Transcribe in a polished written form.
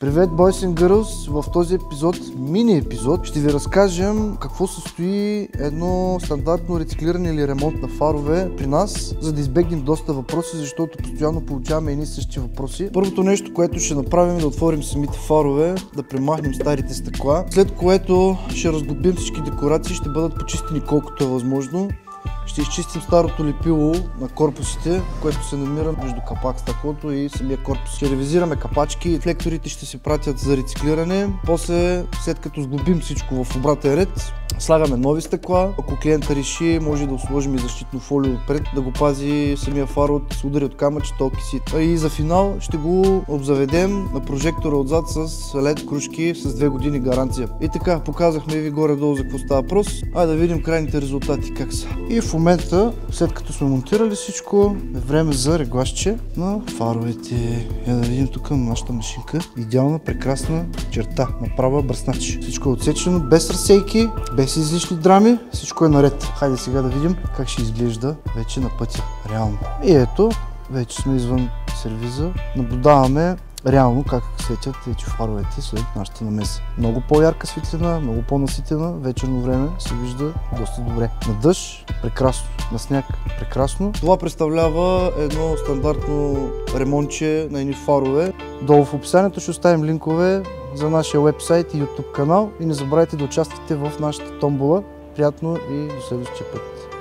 Привет, Boys and Girls! В този епизод, мини епизод, ще ви разкажем какво състои едно стандартно рециклиране или ремонт на фарове при нас, за да избегнем доста въпроси, защото постоянно получаваме едни същи въпроси. Първото нещо, което ще направим е да отворим самите фарове, да премахнем старите стъкла, след което ще разглобим всички декорации, ще бъдат почистени колкото е възможно. Ще изчистим старото лепило на корпусите, което се намира между капак стъклото и самия корпус. Ще ревизираме капачки и флекторите ще се пратят за рециклиране. После, след като сглобим всичко в обратен ред, слагаме нови стъкла. Ако клиента реши, може да сложим и защитно фолио отпред, да го пази самия фар от удари от камъчета, окисите. И за финал ще го обзаведем на прожектора отзад с LED кружки с 2 години гаранция. И така, показахме ви горе-долу за какво става въпрос. Айде да видим крайните резултати как са. И в момента, след като сме монтирали всичко, е време за реглажче на фаровете. Да видим тук на нашата машинка. Идеална, прекрасна черта, направа бръснач. Всичко е отсечено, без разсейки, без излишни драми, всичко е наред. Хайде сега да видим как ще изглежда вече на пътя, реално. И ето, вече сме извън сервиза. Наблюдаваме реално как светят вече фаровете след нашата намеса. Много по-ярка светлина, много по-наситена, вечерно време се вижда доста добре. На дъжд прекрасно, на сняг прекрасно. Това представлява едно стандартно ремонтче на едни фарове. Долу в описанието ще оставим линкове за нашия вебсайт и YouTube канал и не забравяйте да участвате в нашата томбола. Приятно и до следващия път!